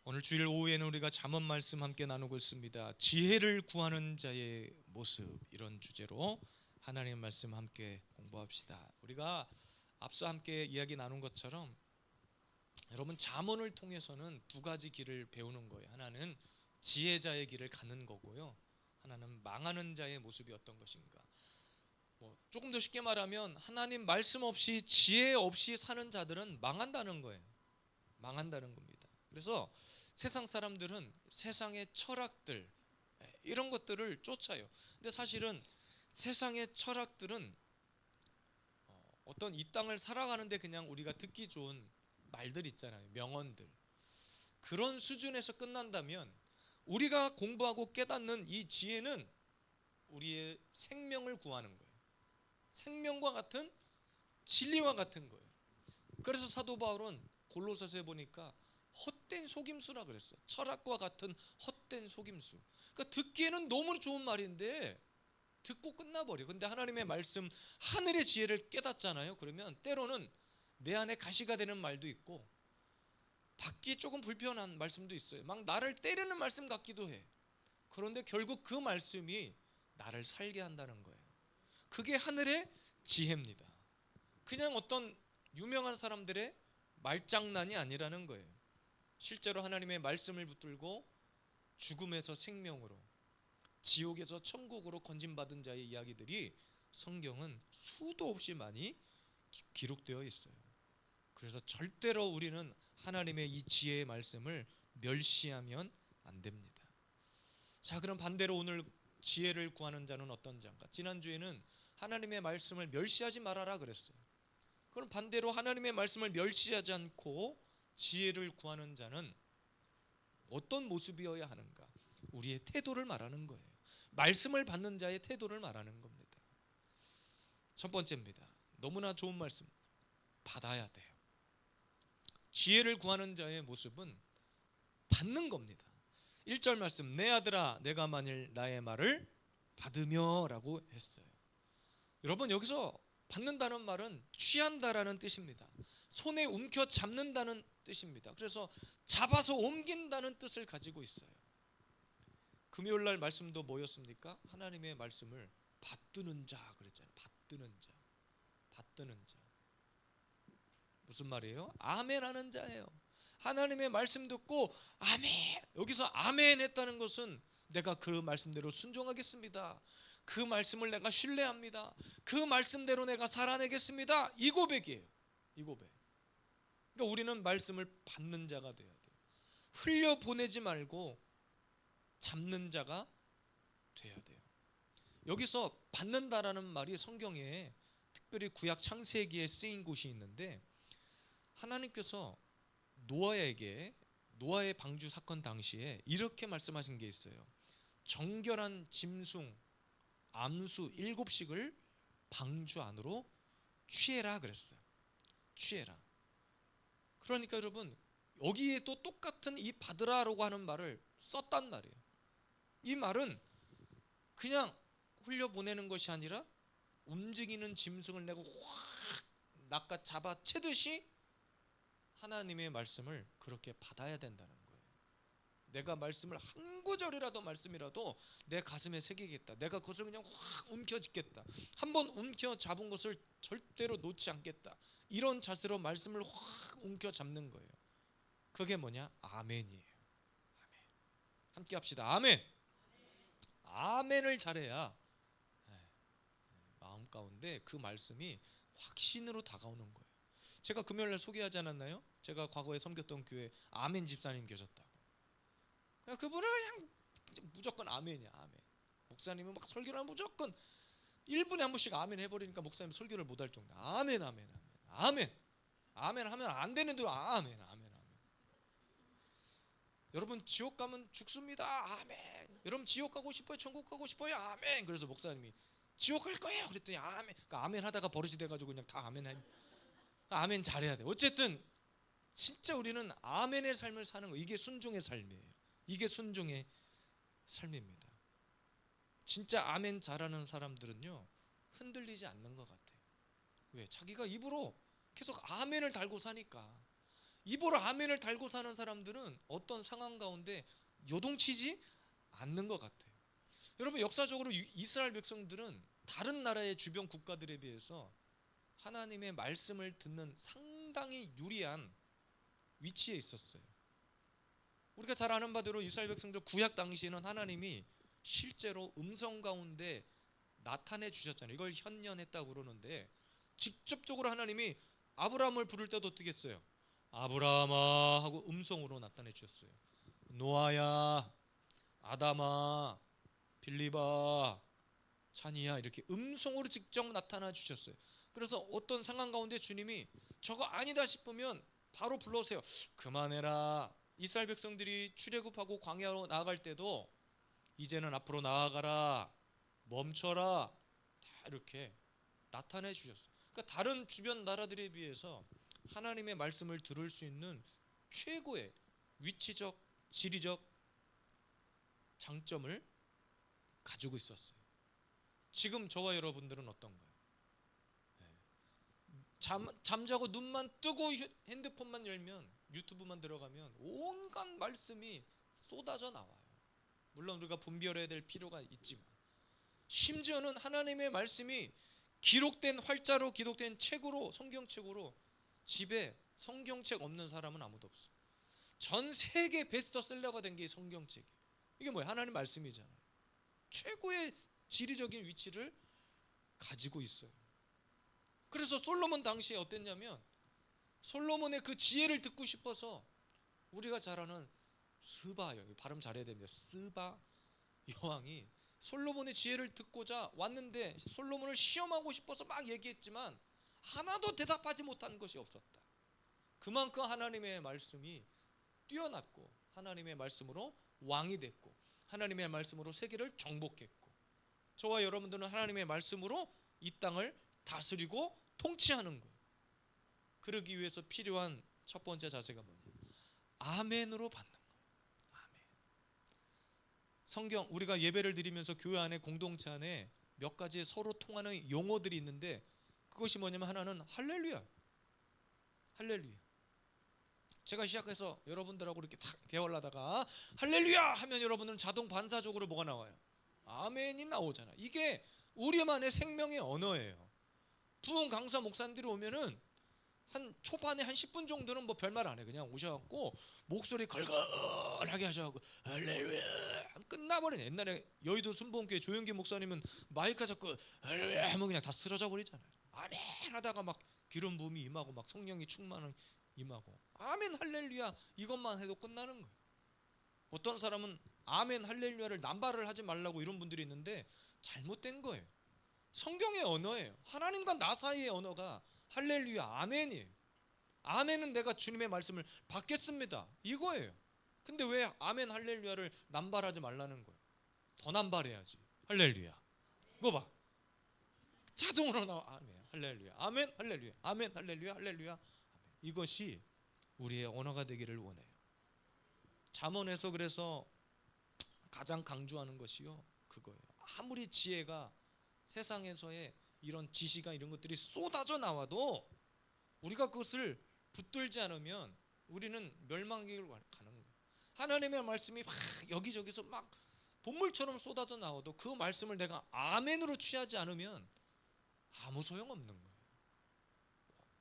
오늘 주일 오후에는 우리가 잠언 말씀 함께 나누고 있습니다. 지혜를 구하는 자의 모습, 이런 주제로 하나님의 말씀 함께 공부합시다. 우리가 앞서 함께 이야기 나눈 것처럼 여러분, 잠언을 통해서는 두 가지 길을 배우는 거예요. 하나는 지혜자의 길을 가는 거고요, 하나는 망하는 자의 모습이 어떤 것인가. 조금 더 쉽게 말하면 하나님 말씀 없이 지혜 없이 사는 자들은 망한다는 거예요. 망한다는 겁니다. 그래서 세상 사람들은 세상의 철학들, 이런 것들을 쫓아요. 근데 사실은 세상의 철학들은 어떤 이 땅을 살아가는데 그냥 우리가 듣기 좋은 말들 있잖아요. 명언들. 그런 수준에서 끝난다면 우리가 공부하고 깨닫는 이 지혜는 우리의 생명을 구하는 거예요. 생명과 같은, 진리와 같은 거예요. 그래서 사도 바울은 골로새서에 보니까 헛된 속임수라 그랬어요. 철학과 같은 헛된 속임수. 그러니까 듣기에는 너무 좋은 말인데 듣고 끝나버려. 근데 하나님의 말씀, 하늘의 지혜를 깨닫잖아요. 그러면 때로는 내 안에 가시가 되는 말도 있고 받기 조금 불편한 말씀도 있어요. 막 나를 때리는 말씀 같기도 해. 그런데 결국 그 말씀이 나를 살게 한다는 거예요. 그게 하늘의 지혜입니다. 그냥 어떤 유명한 사람들의 말장난이 아니라는 거예요. 실제로 하나님의 말씀을 붙들고 죽음에서 생명으로, 지옥에서 천국으로 건진받은 자의 이야기들이 성경은 수도 없이 많이 기록되어 있어요. 그래서 절대로 우리는 하나님의 이 지혜의 말씀을 멸시하면 안 됩니다. 자, 그럼 반대로 오늘 지혜를 구하는 자는 어떤 자인가? 지난주에는 하나님의 말씀을 멸시하지 말아라 그랬어요. 그럼 반대로 하나님의 말씀을 멸시하지 않고 지혜를 구하는 자는 어떤 모습이어야 하는가? 우리의 태도를 말하는 거예요. 말씀을 받는 자의 태도를 말하는 겁니다. 첫 번째입니다. 너무나 좋은 말씀, 받아야 돼요. 지혜를 구하는 자의 모습은 받는 겁니다. 1절 말씀, 내 아들아 내가 만일 나의 말을 받으며 라고 했어요. 여러분, 여기서 받는다는 말은 취한다라는 뜻입니다. 손에 움켜 잡는다는 뜻입니다. 그래서 잡아서 옮긴다는 뜻을 가지고 있어요. 금요일날 말씀도 뭐였습니까? 하나님의 말씀을 받드는 자 그랬잖아요. 받드는 자, 받드는 자. 무슨 말이에요? 아멘 하는 자예요. 하나님의 말씀 듣고 아멘, 여기서 아멘 했다는 것은 내가 그 말씀대로 순종하겠습니다, 그 말씀을 내가 신뢰합니다, 그 말씀대로 내가 살아내겠습니다, 이 고백이에요. 이 고백. 그러니까 우리는 말씀을 받는 자가 돼야 돼요. 흘려보내지 말고 잡는 자가 돼야 돼요. 여기서 받는다라는 말이 성경에 특별히 구약 창세기에 쓰인 곳이 있는데, 하나님께서 노아의 방주 사건 당시에 이렇게 말씀하신 게 있어요. 정결한 짐승 암수 7씩을 방주 안으로 취해라 그랬어요. 취해라. 그러니까 여러분, 여기에 또 똑같은 이 받으라라고 하는 말을 썼단 말이에요. 이 말은 그냥 흘려보내는 것이 아니라 움직이는 짐승을 내고 확 낚아 잡아 채듯이 하나님의 말씀을 그렇게 받아야 된다는 거예요. 내가 말씀을 한 구절이라도 말씀이라도 내 가슴에 새기겠다. 내가 그것을 그냥 확 움켜쥐겠다. 한번 움켜잡은 것을 절대로 놓지 않겠다. 이런 자세로 말씀을 확 움켜잡는 거예요. 그게 뭐냐? 아멘이에요. 아멘. 함께 합시다. 아멘. 아멘을 잘해야 마음 가운데 그 말씀이 확신으로 다가오는 거예요. 제가 금요일날 소개하지 않았나요? 제가 과거에 섬겼던 교회 아멘 집사님 계셨다고. 그냥 그분은 그냥 무조건 아멘이야. 아멘. 목사님은 막 설교를 하면 무조건 1분에 한 번씩 아멘 해버리니까 목사님 설교를 못할 정도. 아멘 아멘 아멘 아멘 아멘 하면 안 되는데 아멘 아멘 아멘. 여러분, 지옥 가면 죽습니다. 아멘. 여러분, 지옥 가고 싶어요? 천국 가고 싶어요? 아멘. 그래서 목사님이 지옥 갈 거예요 그랬더니 아멘. 그러니까 아멘 하다가 버릇이 돼가지고 그냥 다 아멘 해. 아멘 잘해야 돼. 어쨌든 진짜 우리는 아멘의 삶을 사는 거, 이게 순종의 삶이에요. 이게 순종의 삶입니다. 진짜 아멘 잘하는 사람들은요, 흔들리지 않는 것 같아요. 왜? 자기가 입으로 계속 아멘을 달고 사니까. 입으로 아멘을 달고 사는 사람들은 어떤 상황 가운데 요동치지 않는 것 같아요. 여러분, 역사적으로 이스라엘 백성들은 다른 나라의 주변 국가들에 비해서 하나님의 말씀을 듣는 상당히 유리한 위치에 있었어요. 우리가 잘 아는 바대로 이스라엘 백성들 구약 당시에는 하나님이 실제로 음성 가운데 나타내 주셨잖아요. 이걸 현년했다고 그러는데, 직접적으로 하나님이 아브라함을 부를 때도 어떻게 했어요? 아브라함아 하고 음성으로 나타내 주셨어요. 노아야, 아담아, 빌리바, 찬이야, 이렇게 음성으로 직접 나타나 주셨어요. 그래서 어떤 상황 가운데 주님이 저거 아니다 싶으면 바로 불러오세요. 그만해라. 이스라엘 백성들이 출애굽하고 광야로 나아갈 때도 이제는 앞으로 나아가라, 멈춰라, 다 이렇게 나타내 주셨어요. 그러니까 다른 주변 나라들에 비해서 하나님의 말씀을 들을 수 있는 최고의 위치적, 지리적 장점을 가지고 있었어요. 지금 저와 여러분들은 어떤가요? 잠자고 눈만 뜨고 핸드폰만 열면, 유튜브만 들어가면 온갖 말씀이 쏟아져 나와요. 물론 우리가 분별해야 될 필요가 있지만, 심지어는 하나님의 말씀이 기록된, 활자로 기록된 책으로, 성경책으로, 집에 성경책 없는 사람은 아무도 없어요. 전 세계 베스트셀러가 된 게 성경책이에요. 이게 뭐예요? 하나님 말씀이잖아요. 최고의 지리적인 위치를 가지고 있어요. 그래서 솔로몬 당시에 어땠냐면, 솔로몬의 그 지혜를 듣고 싶어서 우리가 잘 아는 스바요, 발음 잘해야 됩니다. 스바 여왕이 솔로몬의 지혜를 듣고자 왔는데, 솔로몬을 시험하고 싶어서 막 얘기했지만 하나도 대답하지 못한 것이 없었다. 그만큼 하나님의 말씀이 뛰어났고, 하나님의 말씀으로 왕이 됐고, 하나님의 말씀으로 세계를 정복했고, 저와 여러분들은 하나님의 말씀으로 이 땅을 다스리고 통치하는 거예요. 그러기 위해서 필요한 첫 번째 자세가 뭐냐? 아멘으로 받는 거예요. 아멘. 성경, 우리가 예배를 드리면서 교회 안에, 공동체 안에 몇 가지 서로 통하는 용어들이 있는데, 그것이 뭐냐면 하나는 할렐루야. 할렐루야. 제가 시작해서 여러분들하고 이렇게 탁 대화를 하다가 할렐루야 하면 여러분들은 자동 반사적으로 뭐가 나와요? 아멘이 나오잖아. 이게 우리만의 생명의 언어예요. 부흥 강사 목사님들이 오면은 한 초반에 한 10분 정도는 뭐 별말 안 해. 그냥 오셔갖고 목소리 걸걸하게 하셔갖고 할렐루야 하면 끝나버리네. 옛날에 여의도 순복음교회 조영기 목사님은 마이크 잡고 할렐루야 하면 그냥 다 쓰러져 버리잖아요. 아멘 하다가 막 기름 부음이 임하고 막 성령이 충만은 임하고, 아멘 할렐루야 이것만 해도 끝나는 거예요. 어떤 사람은 아멘 할렐루야를 남발을 하지 말라고 이런 분들이 있는데 잘못된 거예요. 성경의 언어예요. 하나님과 나 사이의 언어가 할렐루야 아멘이에요. 아멘은 내가 주님의 말씀을 받겠습니다, 이거예요. 근데 왜 아멘 할렐루야를 남발하지 말라는 거예요? 더 남발해야지. 할렐루야. 그거 봐. 자동으로 나와. 아멘 할렐루야 아멘 할렐루야 아멘 할렐루야 할렐루야. 이것이 우리의 언어가 되기를 원해요. 잠언에서 그래서 가장 강조하는 것이요, 그거예요. 아무리 지혜가, 세상에서의 이런 지시가, 이런 것들이 쏟아져 나와도 우리가 그것을 붙들지 않으면 우리는 멸망의 길로 가는 거예요. 하나님의 말씀이 막 여기저기서 막 본물처럼 쏟아져 나와도 그 말씀을 내가 아멘으로 취하지 않으면 아무 소용없는 거예요.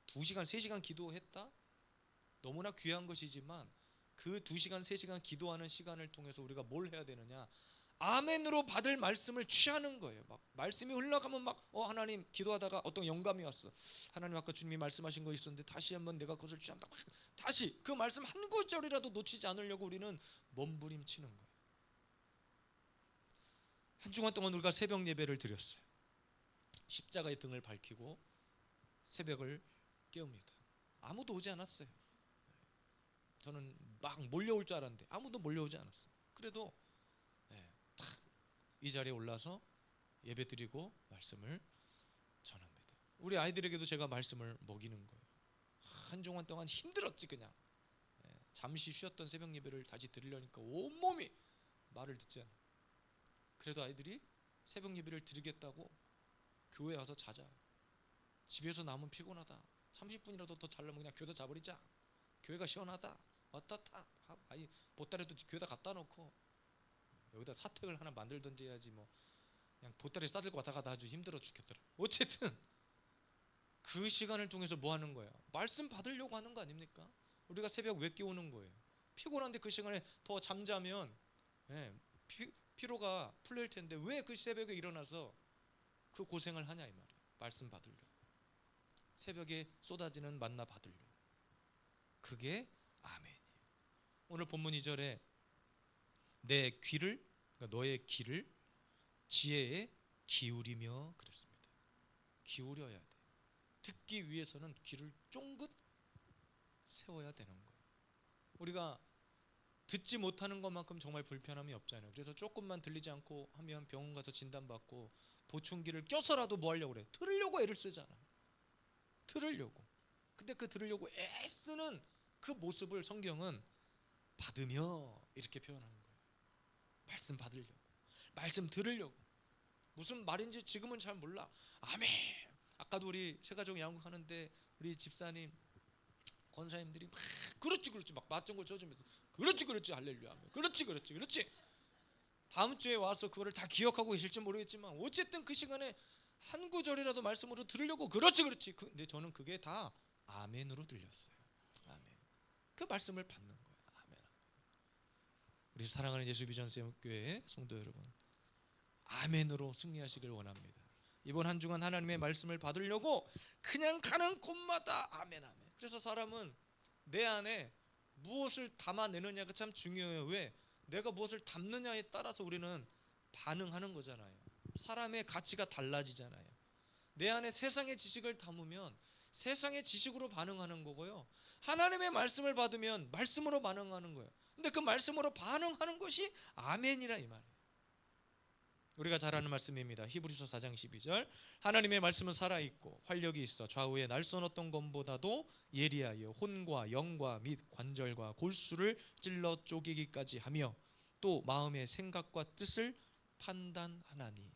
2시간 3시간 기도했다? 너무나 귀한 것이지만 그 2시간 3시간 기도하는 시간을 통해서 우리가 뭘 해야 되느냐? 아멘으로 받을 말씀을 취하는 거예요. 막 말씀이 흘러가면 막 하나님, 기도하다가 어떤 영감이 왔어. 하나님 아까 주님이 말씀하신 거 있었는데 다시 한번 내가 그것을 취한다. 다시 그 말씀 한 구절이라도 놓치지 않으려고 우리는 몸부림치는 거예요. 한 주간 동안 우리가 새벽 예배를 드렸어요. 십자가의 등을 밝히고 새벽을 깨웁니다. 아무도 오지 않았어요. 저는 막 몰려올 줄 알았는데 아무도 몰려오지 않았어요. 그래도 딱 이 자리에 올라서 예배드리고 말씀을 전합니다. 우리 아이들에게도 제가 말씀을 먹이는 거예요. 한 주간 동안 힘들었지. 그냥 잠시 쉬었던 새벽 예배를 다시 드리려니까 온몸이 말을 듣지 않아요. 그래도 아이들이 새벽 예배를 드리겠다고 교회 와서 자자. 집에서 나면 피곤하다. 30분이라도 더 자려면 그냥 교대 자버리자. 교회가 시원하다 어떻다 아니 보따리도 교회다 갖다 놓고 여기다 사택을 하나 만들든지 해야지 뭐 그냥 보따리 싸들고 왔다 갔다 아주 힘들어 죽겠더라. 어쨌든 그 시간을 통해서 뭐 하는 거예요? 말씀 받으려고 하는 거 아닙니까? 우리가 새벽 왜 깨우는 거예요? 피곤한데 그 시간에 더 잠자면 피로가 풀릴 텐데 왜 그 새벽에 일어나서 그 고생을 하냐 이 말이에요. 말씀 받으려고, 새벽에 쏟아지는 만나 받으려고. 그게 아멘이에요. 오늘 본문 2절에 내 귀를, 그러니까 너의 귀를 지혜에 기울이며 그랬습니다. 기울여야 돼. 듣기 위해서는 귀를 쫑긋 세워야 되는 거예요. 우리가 듣지 못하는 것만큼 정말 불편함이 없잖아요. 그래서 조금만 들리지 않고 하면 병원 가서 진단받고 보충기를 껴서라도 뭐 하려고 그래? 들으려고 애를 쓰잖아. 들으려고. 근데 그 들으려고 애쓰는 그 모습을 성경은 받으며 이렇게 표현하는 거예요. 말씀 받으려고, 말씀 들으려고. 무슨 말인지 지금은 잘 몰라. 아멘. 아까도 우리 새가족 양육하는데 우리 집사님 권사님들이 막 그렇지 막 맞장구 쳐주면서 그렇지 할렐루야, 그렇지 다음 주에 와서 그거를 다 기억하고 계실지 모르겠지만 어쨌든 그 시간에 한 구절이라도 말씀으로 들으려고 그렇지 근데 저는 그게 다 아멘으로 들렸어요. 아멘. 그 말씀을 받는 거예요. 아멘. 우리 사랑하는 예수비전교회 성도 여러분, 아멘으로 승리하시길 원합니다. 이번 한 주간 하나님의 말씀을 받으려고 그냥 가는 곳마다 아멘. 그래서 사람은 내 안에 무엇을 담아내느냐가 참 중요해요. 왜? 내가 무엇을 담느냐에 따라서 우리는 반응하는 거잖아요. 사람의 가치가 달라지잖아요. 내 안에 세상의 지식을 담으면 세상의 지식으로 반응하는 거고요, 하나님의 말씀을 받으면 말씀으로 반응하는 거예요. 근데 그 말씀으로 반응하는 것이 아멘이라 이 말이에요. 우리가 잘 아는 말씀입니다. 히브리서 4장 12절 하나님의 말씀은 살아있고 활력이 있어 좌우에 날선 어떤 검보다도 예리하여 혼과 영과 및 관절과 골수를 찔러 쪼개기까지 하며 또 마음의 생각과 뜻을 판단하나니.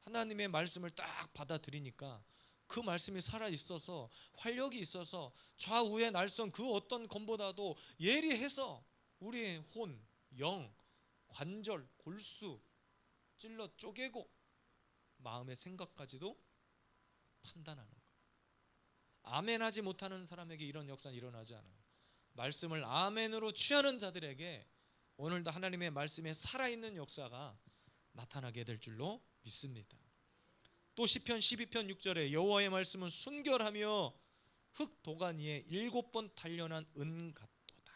하나님의 말씀을 딱 받아들이니까 그 말씀이 살아있어서 활력이 있어서 좌우에 날선 그 어떤 검보다도 예리해서 우리의 혼, 영, 관절, 골수 찔러 쪼개고 마음의 생각까지도 판단하는 거예요. 아멘하지 못하는 사람에게 이런 역사는 일어나지 않아요. 말씀을 아멘으로 취하는 자들에게 오늘도 하나님의 말씀에 살아있는 역사가 나타나게 될 줄로 믿습니다. 또 시편 12편 6절에 여호와의 말씀은 순결하며 흙 도가니에 7번 단련한 은 같도다.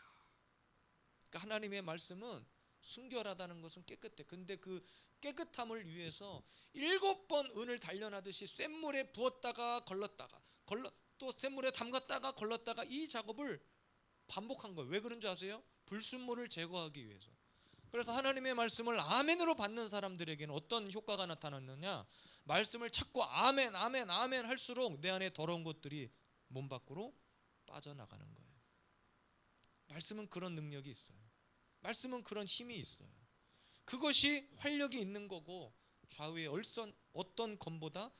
그러니까 하나님의 말씀은 순결하다는 것은 깨끗해. 근데 그 깨끗함을 위해서 7번 은을 단련하듯이 쇳물에 부었다가 걸렀다가 또 쇳물에 담갔다가 걸렀다가 이 작업을 반복한 거예요. 왜 그런 줄 아세요? 불순물을 제거하기 위해서. 그래서 하나님의 말씀을 아멘으로 받는 사람들에게는 어떤 효과가 나타났느냐, 말씀을 찾고 아멘 할수록 내 안에 더러운 것들이 몸 밖으로 빠져나가는 거예요. 말씀은 그런 능력이 있어요. 말씀은 그런 힘이 있어요. 그것이 활력이 있는 거고 좌우에 얼선 어떤 검보다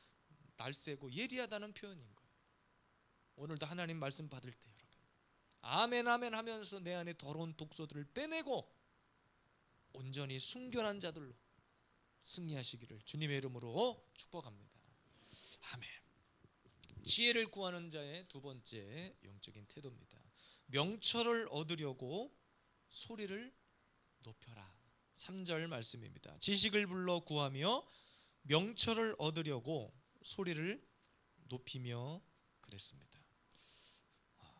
날쌔고 예리하다는 표현인 거예요. 오늘도 하나님 말씀 받을 때 여러분 아멘 하면서 내 안에 더러운 독소들을 빼내고 온전히 순결한 자들로 승리하시기를 주님의 이름으로 축복합니다. 아멘. 지혜를 구하는 자의 두 번째 영적인 태도입니다. 명철을 얻으려고 소리를 높여라. 3절 말씀입니다. 지식을 불러 구하며 명철을 얻으려고 소리를 높이며 그랬습니다.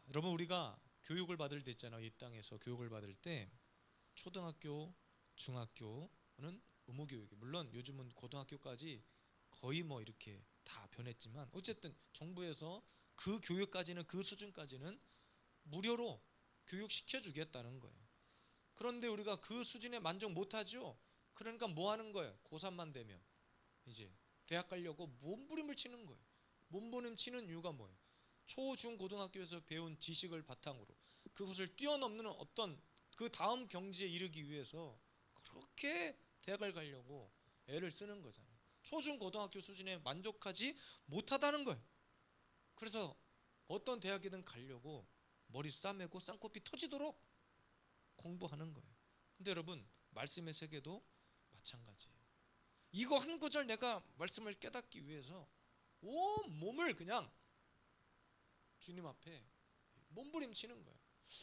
여러분, 우리가 교육을 받을 때 있잖아요. 이 땅에서 교육을 받을 때 초등학교, 중학교는 의무교육이, 물론 요즘은 고등학교까지 거의 뭐 이렇게 다 변했지만 어쨌든 정부에서 그 교육까지는, 그 수준까지는 무료로 교육시켜 주겠다는 거예요. 그런데 우리가 그 수준에 만족 못하죠. 그러니까 뭐 하는 거예요? 고3만 되면 이제 대학 가려고 몸부림을 치는 거예요. 몸부림 치는 이유가 뭐예요? 초, 중, 고등학교에서 배운 지식을 바탕으로 그것을 뛰어넘는 어떤 그 다음 경지에 이르기 위해서 그렇게 대학을 가려고 애를 쓰는 거잖아요. 초, 중, 고등학교 수준에 만족하지 못하다는 거예요. 그래서 어떤 대학이든 가려고 머리 싸매고 쌍꺼풀 터지도록 공부하는 거예요. 근데 여러분 말씀의 세계도 마찬가지예요. 이거 한 구절 내가 말씀을 깨닫기 위해서 온 몸을 그냥 주님 앞에 몸부림치는 거예요.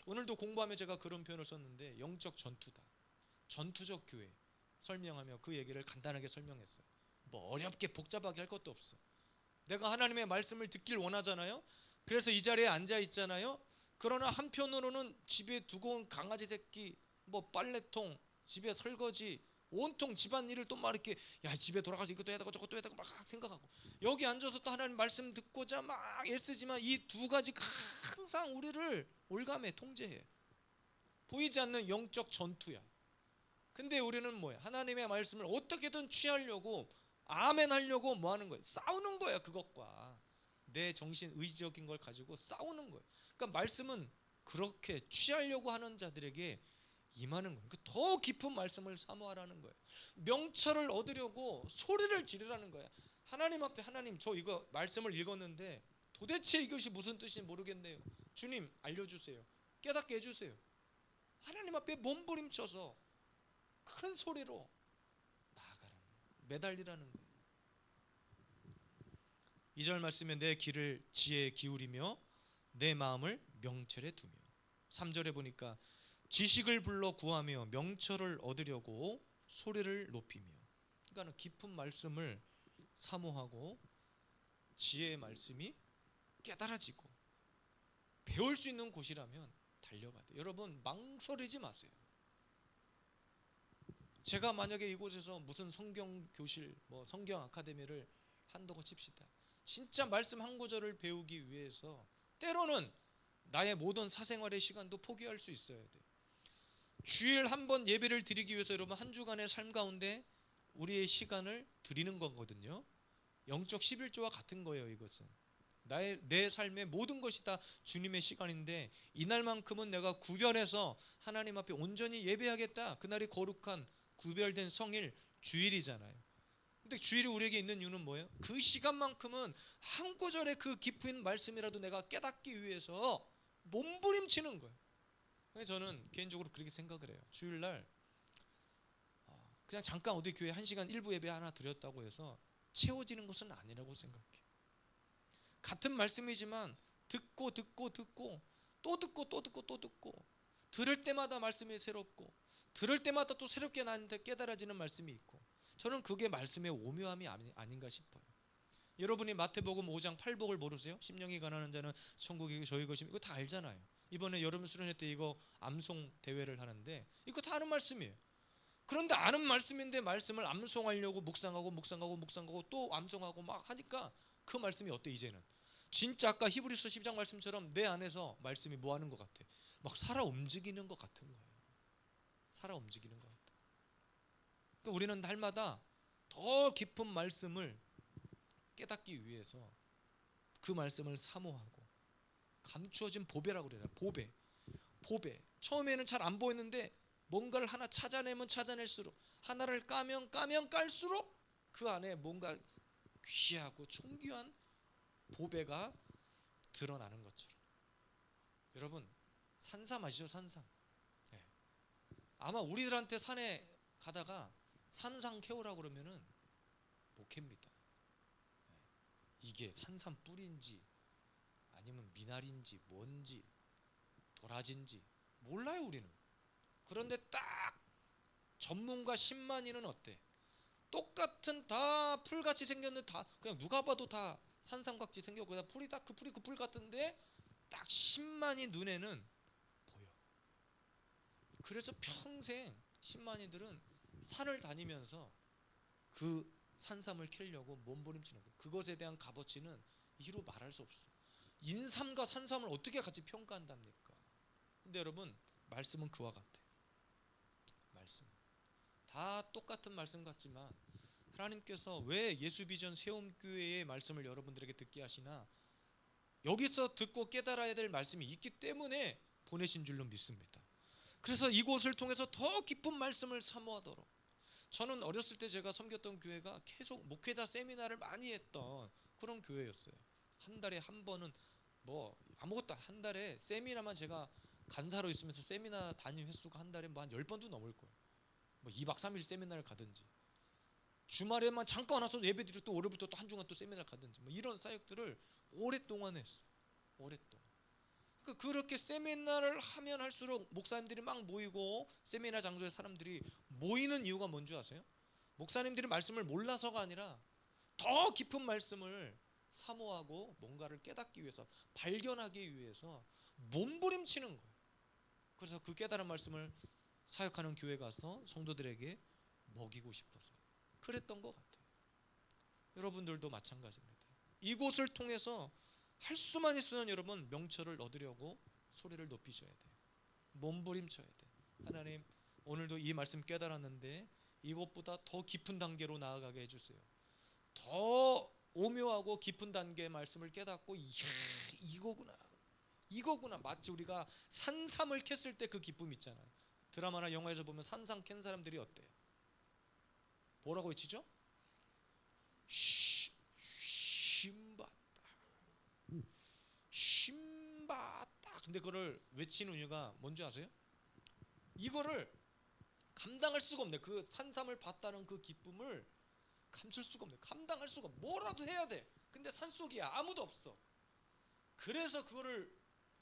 오늘도 공부하며 제가 그런 표현을 썼는데 영적 전투다. 전투적 교회 설명하며 그 얘기를 간단하게 설명했어요. 뭐 어렵게 복잡하게 할 것도 없어. 내가 하나님의 말씀을 듣길 원하잖아요. 그래서 이 자리에 앉아 있잖아요. 그러나 한편으로는 집에 두고 온 강아지 새끼, 뭐 빨래통, 집에 설거지, 온통 집안일을 또 막 이렇게 야 집에 돌아가서 이것도 해야 되고 저것도 해야 되고 막 생각하고 여기 앉아서 또 하나님 말씀 듣고자 막 애쓰지만 이 두 가지가 항상 우리를 올가매 통제해. 보이지 않는 영적 전투야. 근데 우리는 뭐야? 하나님의 말씀을 어떻게든 취하려고 아멘 하려고 뭐 하는 거예요? 싸우는 거야. 그것과 내 정신 의지적인 걸 가지고 싸우는 거예요. 그러니까 말씀은 그렇게 취하려고 하는 자들에게 임하는 거예요. 그러니까 더 깊은 말씀을 사모하라는 거예요. 명철을 얻으려고 소리를 지르라는 거야. 하나님 앞에 하나님 저 이거 말씀을 읽었는데 도대체 이것이 무슨 뜻인지 모르겠네요. 주님 알려주세요. 깨닫게 해주세요. 하나님 앞에 몸부림쳐서 큰 소리로 나아가라는 거예요. 매달리라는 거예요. 2절 말씀에 내 귀를 지혜에 기울이며 내 마음을 명철에 두며 3절에 보니까 지식을 불러 구하며 명철을 얻으려고 소리를 높이며 그러니까 깊은 말씀을 사모하고 지혜의 말씀이 깨달아지고 배울 수 있는 곳이라면 달려가야 돼요. 여러분 망설이지 마세요. 제가 만약에 이곳에서 무슨 성경 교실 뭐 성경 아카데미를 한다고 칩시다. 진짜 말씀 한 구절을 배우기 위해서 때로는 나의 모든 사생활의 시간도 포기할 수 있어야 돼요. 주일 한 번 예배를 드리기 위해서 여러분 한 주간의 삶 가운데 우리의 시간을 드리는 거거든요. 영적 11조와 같은 거예요. 이것은 내 삶의 모든 것이 다 주님의 시간인데 이날만큼은 내가 구별해서 하나님 앞에 온전히 예배하겠다. 그날이 거룩한 구별된 성일 주일이잖아요. 근데 주일이 우리에게 있는 이유는 뭐예요? 그 시간만큼은 한 구절의 그 깊은 말씀이라도 내가 깨닫기 위해서 몸부림치는 거예요. 저는 개인적으로 그렇게 생각을 해요. 주일날 그냥 잠깐 어디 교회 1시간 일부 예배 하나 드렸다고 해서 채워지는 것은 아니라고 생각해요. 같은 말씀이지만 듣고 또 듣고 들을 때마다 말씀이 새롭고 들을 때마다 또 새롭게 나한테 깨달아지는 말씀이 있고 저는 그게 말씀의 오묘함이 아닌가 싶어요. 여러분이 마태복음 5장 8복을 모르세요? 심령이 가난한 자는 천국이 저희 것이며 이거 다 알잖아요. 이번에 여러분 수련회 때 이거 암송 대회를 하는데 이거 다 아는 말씀이에요. 그런데 아는 말씀인데 말씀을 암송하려고 묵상하고 또 암송하고 막 하니까 그 말씀이 어때 이제는? 진짜 아까 히브리서 10장 말씀처럼 내 안에서 말씀이 뭐 하는 것 같아? 막 살아 움직이는 것 같은 거예요. 살아 움직이는 것 같아. 그러니까 우리는 날마다 더 깊은 말씀을 깨닫기 위해서 그 말씀을 사모하고 감추어진 보배라고 그래요. 보배. 처음에는 잘 안 보였는데 뭔가를 하나 찾아내면 찾아낼수록 하나를 까면 깔수록 그 안에 뭔가 귀하고 존귀한 보배가 드러나는 것처럼. 여러분 산삼 아시죠? 산삼. 네. 아마 우리들한테 산에 가다가 산삼 캐오라고 그러면은 못 캡니다. 네. 이게 산삼 뿌리인지 아니면 미나리인지 뭔지 도라지인지 몰라요 우리는. 그런데 딱 전문가 10만이는 어때? 똑같은 다 풀같이 생겼는데 다 그냥 누가 봐도 다 산삼같이 생겼고 그냥 풀이 딱 그 풀 같은데 딱 10만이 눈에는 보여. 그래서 평생 10만이들은 산을 다니면서 그 산삼을 캐려고 몸부림치는 거예요. 그것에 대한 값어치는 이루 말할 수 없어. 인삼과 산삼을 어떻게 같이 평가한답니까? 근데 여러분 말씀은 그와 같아요. 말씀 다 똑같은 말씀 같지만 하나님께서 왜 예수비전 세움교회의 말씀을 여러분들에게 듣게 하시나? 여기서 듣고 깨달아야 될 말씀이 있기 때문에 보내신 줄로 믿습니다. 그래서 이곳을 통해서 더 깊은 말씀을 사모하도록. 저는 어렸을 때 제가 섬겼던 교회가 계속 목회자 세미나를 많이 했던 그런 교회였어요. 한 달에 한 번은 뭐 아무것도 한 달에 세미나만 제가 간사로 있으면서 세미나 다닌 횟수가 한 달에 뭐 한 10번도 넘을 거예요. 뭐 2박 3일 세미나를 가든지 주말에만 잠깐 와서 예배드리고 또 월요일부터 또 한 주간 또 세미나를 가든지 뭐 이런 사역들을 오랫동안 했어요. 오랫동안. 그러니까 그렇게 세미나를 하면 할수록 목사님들이 막 모이고 세미나 장소에 사람들이 모이는 이유가 뭔지 아세요? 목사님들이 말씀을 몰라서가 아니라 더 깊은 말씀을 사모하고 뭔가를 깨닫기 위해서, 발견하기 위해서 몸부림치는 거예요. 그래서 그 깨달은 말씀을 사역하는 교회 가서 성도들에게 먹이고 싶어서 그랬던 것 같아요. 여러분들도 마찬가지입니다. 이곳을 통해서 할 수만 있으면 여러분 명철을 얻으려고 소리를 높이셔야 돼요. 몸부림쳐야 돼요. 하나님, 오늘도 이 말씀 깨달았는데 이것보다 더 깊은 단계로 나아가게 해주세요. 더 오묘하고 깊은 단계의 말씀을 깨닫고 이거구나. 마치 우리가 산삼을 캤을 때 그 기쁨 있잖아요. 드라마나 영화에서 보면 산삼 캔 사람들이 어때요? 뭐라고 외치죠? 신받다. 근데 그걸 외치는 이유가 뭔지 아세요? 이거를 감당할 수가 없네. 그 산삼을 봤다는 그 기쁨을 감출 수가 없네. 감당할 수가 없네. 뭐라도 해야 돼. 근데 산속이야. 아무도 없어. 그래서 그거를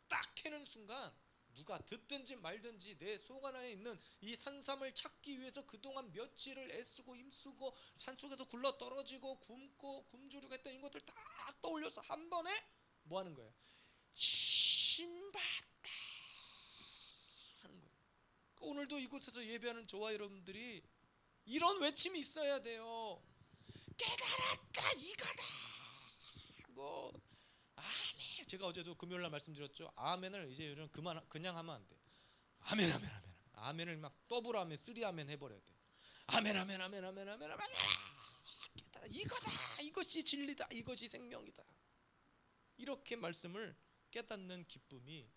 딱 캐는 순간 누가 듣든지 말든지 내 속 안에 있는 이 산삼을 찾기 위해서 그동안 며칠을 애쓰고 힘쓰고 산속에서 굴러 떨어지고 굶고 굶주리고 했던 이것들 다 떠올려서 한 번에 뭐 하는 거예요? 신받다 하는 거예요. 오늘도 이곳에서 예배하는 저와 여러분들이 이런 외침이 있어야 돼요. 깨달았다, 이거다 하고 아멘. 제가 어제도 금요일날 말씀드렸죠. 아멘을 이제 요즘 그냥 하면 안 돼. 아멘. 아멘을 막 더블 아멘, 3아멘 해버려야 돼. 아멘. 깨달아, 이거다. 이것이 진리다. 이것이 생명이다. 이렇게 말씀을 깨닫는 기쁨이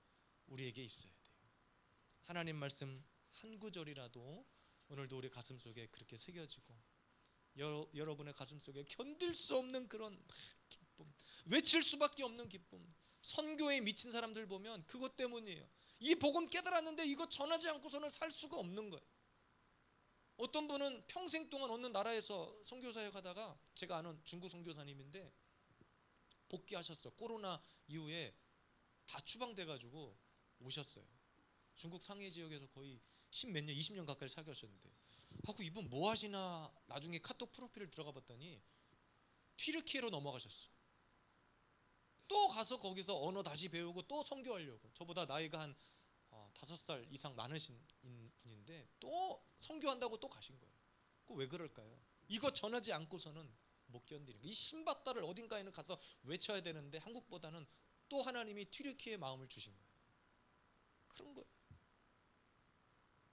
우리에게 있어야 돼요. 하나님 말씀 한 구절이라도 오늘도 우리 가슴 속에 그렇게 새겨지고 여러분의 가슴 속에 견딜 수 없는 그런 기쁨, 외칠 수밖에 없는 기쁨. 선교에 미친 사람들 보면 그것 때문이에요. 이 복음 깨달았는데 이거 전하지 않고서는 살 수가 없는 거예요. 어떤 분은 평생 동안 어느 나라에서 선교사역 하다가, 제가 아는 중국 선교사님인데 복귀하셨어요. 코로나 이후에 다 추방돼가지고 오셨어요. 중국 상해 지역에서 거의 10몇 년, 20년 가까이 사귀었는데 하고 이분 뭐 하시나 나중에 카톡 프로필을 들어가 봤더니 튀르키예로 넘어가셨어. 또 가서 거기서 언어 다시 배우고 또 선교하려고. 저보다 나이가 한 5살 이상 많으신 분인데 또 선교한다고 또 가신 거예요. 그 왜 그럴까요? 이거 전하지 않고서는 못 견디는 거예요. 이 신받다를 어딘가에는 가서 외쳐야 되는데 한국보다는 또 하나님이 튀르키예 마음을 주신 거예요. 그런 거예요.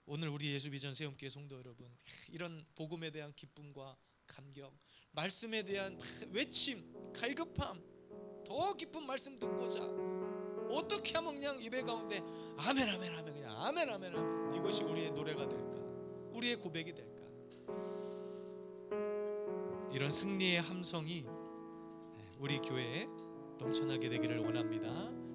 오늘 우리 예수비전 세움교회 성도 여러분, 이런 복음에 대한 기쁨과 감격, 말씀에 대한 외침, 갈급함, 더 깊은 말씀 듣고자 어떻게 하면 그냥 예배 가운데 아멘 그냥 아멘 이것이 우리의 노래가 될까? 우리의 고백이 될까? 이런 승리의 함성이 우리 교회에 넘쳐나게 되기를 원합니다.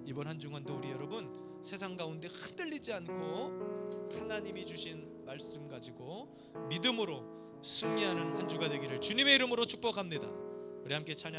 이번 한 주간도 우리 여러분 세상 가운데 흔들리지 않고 하나님이 주신 말씀 가지고 믿음으로 승리하는 한 주가 되기를 주님의 이름으로 축복합니다. 우리 함께 찬양